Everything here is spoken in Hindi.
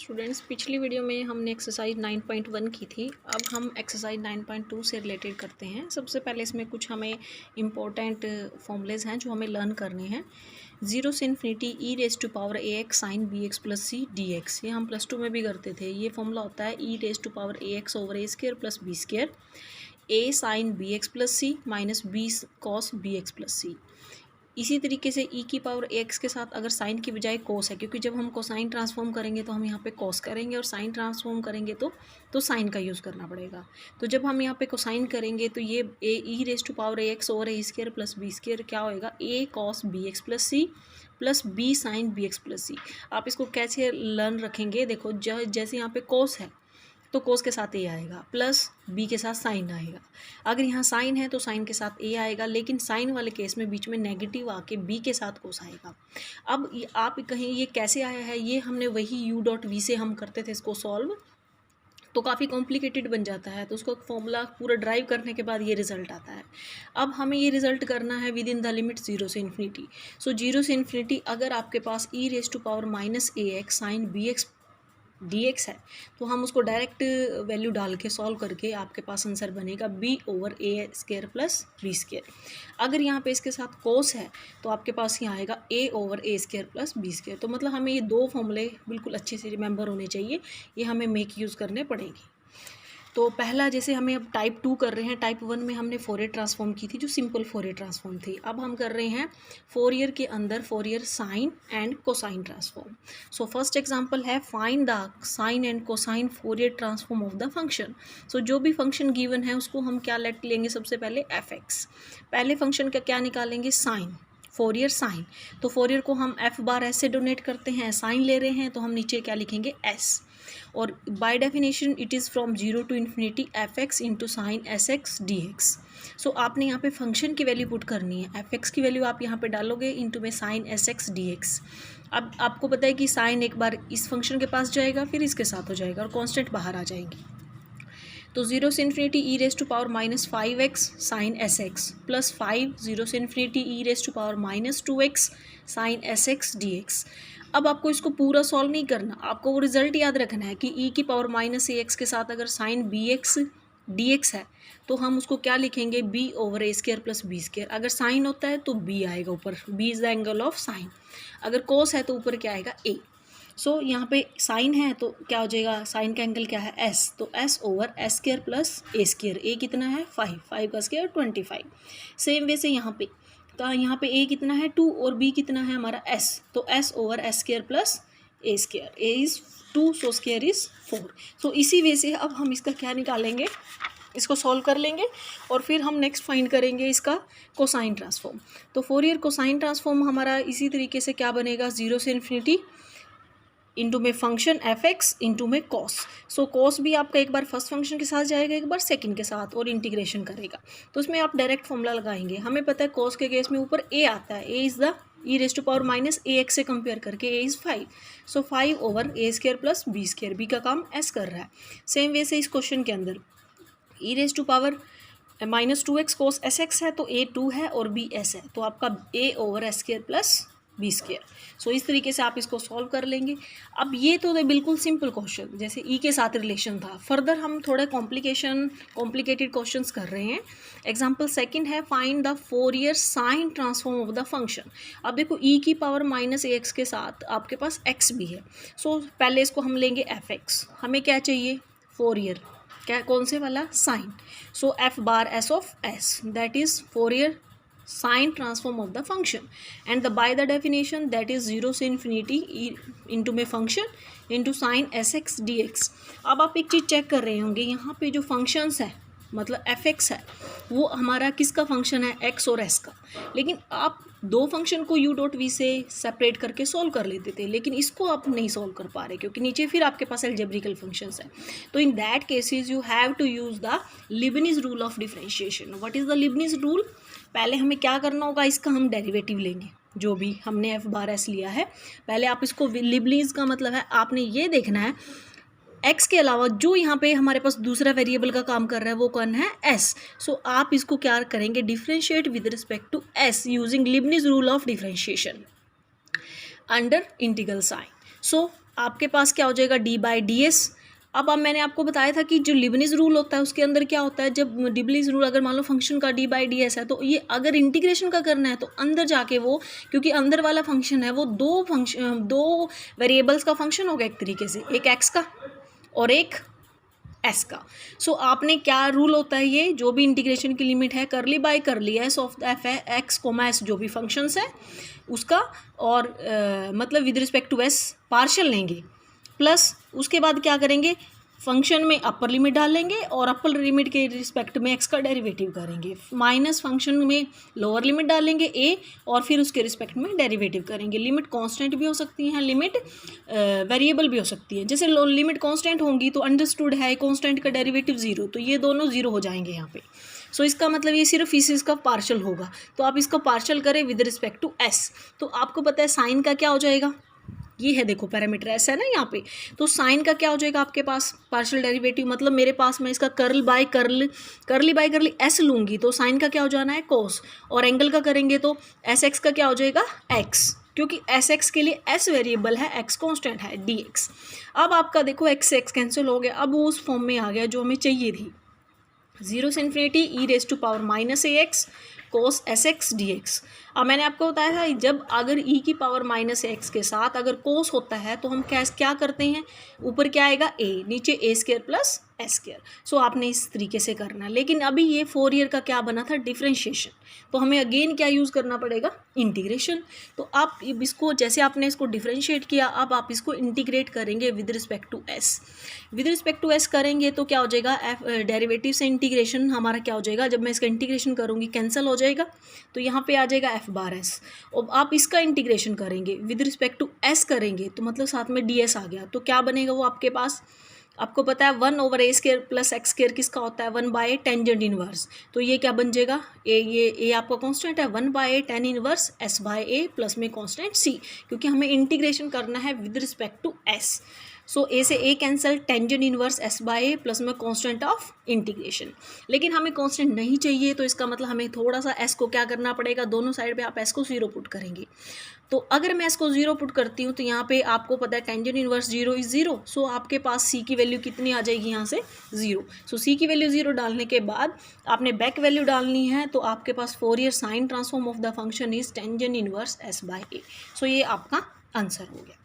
स्टूडेंट्स, पिछली वीडियो में हमने एक्सरसाइज 9.1 की थी। अब हम एक्सरसाइज 9.2 से रिलेटेड करते हैं। सबसे पहले इसमें कुछ हमें इम्पोर्टेंट फॉर्मूलेज हैं जो हमें लर्न करने हैं। 0 से infinity e raise to power a x sine b x plus c d x, ये हम प्लस टू में भी करते थे। ये फॉर्मूला होता है e raise to power a x over a square plus b square, a sine b x plus c minus b cos b x plus c. इसी तरीके से ई की पावर एक्स के साथ अगर साइन की बजाय कोस है, क्योंकि जब हम कोसाइन ट्रांसफॉर्म करेंगे तो हम यहाँ पे कोस करेंगे और साइन ट्रांसफॉर्म करेंगे तो साइन का यूज़ करना पड़ेगा। तो जब हम यहाँ पे कोसाइन करेंगे तो ये a e raise to power a x over a square plus b square क्या होएगा, a cos b x plus b sine b x plus c. आप इसको कैसे लर्न रखेंगे, देखो जैसे यहाँ पे कोस है तो कोस के साथ ए आएगा, प्लस बी के साथ साइन आएगा। अगर यहाँ साइन है तो साइन के साथ ए आएगा, लेकिन साइन वाले केस में बीच में नेगेटिव आके बी के साथ कोस आएगा। अब आप कहें ये कैसे आया है, ये हमने वही यू डॉट वी से हम करते थे इसको सॉल्व, तो काफ़ी कॉम्प्लिकेटेड बन जाता है। तो उसको फॉर्मूला पूरा ड्राइव करने के बाद ये रिजल्ट आता है। अब हमें ये रिजल्ट करना है विद इन द लिमिट 0 से इन्फिनिटी। सो 0 से इन्फिनिटी अगर आपके पास e raise to power minus a x sine b x d x है तो हम उसको डायरेक्ट वैल्यू डाल के सॉल्व करके आपके पास आंसर बनेगा B over a square plus b square. अगर यहाँ पे इसके साथ कोस है तो आपके पास यहाँ आएगा ए over a square plus b square. तो मतलब हमें ये दो फॉर्मूले बिल्कुल अच्छे से रिमेंबर होने चाहिए, ये हमें मेक यूज़ करने पड़ेंगे। तो पहला, जैसे हमें अब टाइप 2 कर रहे हैं, टाइप 1 में हमने फोरियर ट्रांसफॉर्म की थी जो सिंपल फोरियर ट्रांसफॉर्म थी। अब हम कर रहे हैं फोरियर के अंदर Fourier sine and cosine transform. So first example है find the sine and cosine Fourier transform of the function. So जो भी फंक्शन गिवन है उसको हम क्या लेट लेंगे, सबसे पहले एफ एक्स। पहले फंक्शन का क्या निकालेंगे, साइन, फोरियर साइन। तो फोरियर को हम एफ बार एस से डोनेट करते हैं, साइन ले रहे हैं तो हम नीचे क्या लिखेंगे, एस। और by definition it is from 0 to infinity f x into sine s x d x. So आपने यहाँ पे फंक्शन की वैल्यू पुट करनी है, एफ एक्स की वैल्यू आप यहाँ पे डालोगे इंटू में sine s x d x. अब आपको पता है कि साइन एक बार इस फंक्शन के पास जाएगा फिर इसके साथ हो जाएगा और कॉन्स्टेंट बाहर आ जाएंगी। तो 0 से infinity e raise to power minus 5x sine s x plus 5, 0 से infinity e raise to power minus 2x sine s x d x. अब आपको इसको पूरा सॉल्व नहीं करना, आपको वो रिजल्ट याद रखना है कि ई की पावर माइनस ए एक्स के साथ अगर sine b x d x है तो हम उसको क्या लिखेंगे, b over a square plus b square. अगर साइन होता है तो बी आएगा ऊपर, b is the angle of sine. अगर कोस है तो ऊपर क्या आएगा, ए। सो यहाँ पे साइन है तो क्या हो जाएगा, साइन का एंगल क्या है, एस। तो s over s square plus a square. A कितना है, 5 का स्क्र 25। सेम वे से यहाँ पे, तो यहाँ पे ए कितना है 2 और बी कितना है हमारा एस। तो s over s square plus a square. A is 2 so square is 4। सो इसी वे से अब हम इसका क्या निकालेंगे, इसको सॉल्व कर लेंगे और फिर हम नेक्स्ट फाइंड करेंगे इसका कोसाइन ट्रांसफॉर्म। तो फोरियर कोसाइन ट्रांसफॉर्म हमारा इसी तरीके से क्या बनेगा, 0 से इन्फिनिटी इंटू में फंक्शन एफ एक्स इंटू में कॉस। सो कॉस भी आपका एक बार फर्स्ट फंक्शन के साथ जाएगा, एक बार सेकंड के साथ, और इंटीग्रेशन करेगा तो उसमें आप डायरेक्ट फॉर्मूला लगाएंगे। हमें पता है कॉस के केस में ऊपर ए आता है, a is the e raise to power minus a x से कंपेयर करके a is 5। So 5 over a square plus b square, b का काम एस कर रहा है। सेम वे से इस क्वेश्चन के अंदर e raise to power minus 2x cos s x है तो ए 2 है और बी एस है, तो आपका a over s square plus b square. So इस तरीके से आप इसको सॉल्व कर लेंगे। अब ये तो बिल्कुल सिंपल क्वेश्चन जैसे ई के साथ रिलेशन था। फर्दर हम थोड़े कॉम्प्लिकेटेड क्वेश्चंस कर रहे हैं। एग्जांपल सेकंड है find the Fourier sine transform of the function. अब देखो ई की पावर माइनस ए एक्स के साथ आपके पास एक्स भी है। सो पहले इसको हम लेंगे एफ एक्स। हमें क्या चाहिए, फोरियर, क्या कौन से वाला, sine. So f bar s of s, that is Fourier sine transform of the function and the by the definition that is 0 से इन्फिनिटी इंटू में function into sine s x d x. अब आप एक चीज़ चेक कर रहे होंगे, यहाँ पे जो फंक्शंस है मतलब एफ एक्स है वो हमारा किसका फंक्शन है, एक्स और एस का। लेकिन आप दो फंक्शन को यू डॉट वी से सेपरेट करके सॉल्व कर लेते थे, लेकिन इसको आप नहीं सॉल्व कर पा रहे क्योंकि नीचे फिर आपके पास एल्जेब्रिकल फंक्शंस है। तो in that cases you have to use the Leibniz rule of differentiation. What is the Leibniz rule, पहले हमें क्या करना होगा, इसका हम डेरिवेटिव लेंगे जो भी हमने एफ बार एस लिया है। पहले आप इसको, लीबनिज़ का मतलब है आपने ये देखना है एक्स के अलावा जो यहाँ पे हमारे पास दूसरा वेरिएबल का काम कर रहा है वो कौन है, एस। सो आप इसको क्या करेंगे, differentiate with respect to s using Leibniz rule of differentiation under integral sign. So आपके पास क्या हो जाएगा d/ds। अब मैंने आपको बताया था कि जो लीबनिज़ रूल होता है उसके अंदर क्या होता है, जब लीबनिज़ रूल अगर मान लो फंक्शन का d/ds है तो ये अगर इंटीग्रेशन का करना है तो अंदर जाके वो, क्योंकि अंदर वाला फंक्शन है वो दो वेरिएबल्स का फंक्शन होगा एक तरीके से, एक x का और एक s का। सो आपने क्या रूल होता है, ये जो भी इंटीग्रेशन की लिमिट है curly by curly s of f x comma s जो भी फंक्शंस है उसका, और मतलब with respect to s partial लेंगे, प्लस उसके बाद क्या करेंगे, फंक्शन में अपर लिमिट डालेंगे और अपर लिमिट के रिस्पेक्ट में एक्स का डेरिवेटिव करेंगे, माइनस फंक्शन में लोअर लिमिट डालेंगे ए और फिर उसके रिस्पेक्ट में डेरिवेटिव करेंगे। लिमिट कांस्टेंट भी हो सकती हैं, लिमिट वेरिएबल भी हो सकती है। जैसे लिमिट कांस्टेंट होंगी तो अंडरस्टूड है कांस्टेंट का डेरिवेटिव 0, तो ये दोनों 0 हो जाएंगे यहाँ पे। सो इसका मतलब ये सिर्फ इसका पार्शियल होगा, तो आप इसको पार्शियल करें विद रिस्पेक्ट टू एस, तो आपको पता है साइन का क्या हो जाएगा, ये है देखो पैरामीटर एस है ना यहाँ पे, तो साइन का क्या हो जाएगा आपके पास पार्शियल डेरिवेटिव, मतलब मेरे पास मैं इसका करली बाय करली एस लूँगी तो साइन का क्या हो जाना है कोस, और एंगल का करेंगे तो एस एक्स का क्या हो जाएगा एक्स, क्योंकि एस एक्स के लिए एस वेरिएबल है, एक्स कांस्टेंट है डी एक्स। अब आपका देखो एक्स से एक्स कैंसिल हो गया, अब वो उस फॉर्म में आ गया जो हमें चाहिए थी, 0 से infinity e raise to power minus a x cos s x d x. अब मैंने आपको बताया था जब अगर e की पावर माइनस एक्स के साथ अगर कोस होता है तो हम क्या करते हैं, ऊपर क्या आएगा a, नीचे a square plus s square. So आपने इस तरीके से करना, लेकिन अभी ये फोरियर का क्या बना था डिफरेंशिएशन, तो हमें अगेन क्या यूज़ करना पड़ेगा इंटीग्रेशन। तो आप इसको जैसे आपने इसको डिफरेंशिएट किया, अब आप इसको इंटीग्रेट करेंगे with respect to s। With respect to s करेंगे तो क्या हो जाएगा, डेरिवेटिव से इंटीग्रेशन हमारा क्या हो जाएगा, जब मैं इसका इंटीग्रेशन करूँगी कैंसिल हो जाएगा, तो यहाँ पे आ जाएगा f/s। अब आप इसका इंटीग्रेशन करेंगे विद रिस्पेक्ट टू s करेंगे तो मतलब साथ में ds आ गया, तो क्या बनेगा वो आपके पास, आपको पता है 1/a square plus x square किसका होता है 1/a टेंजेंट इनवर्स, तो ये क्या बन जाएगा ये आपका कांस्टेंट है 1/a tan inverse s/a plus में कांस्टेंट c, क्योंकि हमें इंटीग्रेशन करना है with respect to s। So a से a cancel, tangent inverse s/a plus में कांस्टेंट ऑफ इंटीग्रेशन। लेकिन हमें कांस्टेंट नहीं चाहिए, तो इसका मतलब हमें थोड़ा सा s को क्या करना पड़ेगा, दोनों साइड पे आप s को 0 पुट करेंगे। तो अगर मैं इसको 0 पुट करती हूँ तो यहाँ पे आपको पता है टेंजेंट इनवर्स 0 इज 0, सो आपके पास c की वैल्यू कितनी आ जाएगी यहाँ से 0। सो c की वैल्यू 0 डालने के बाद आपने बैक वैल्यू डालनी है, तो आपके पास Fourier sine transform of the function is tangent inverse s/a। So ये आपका आंसर हो गया।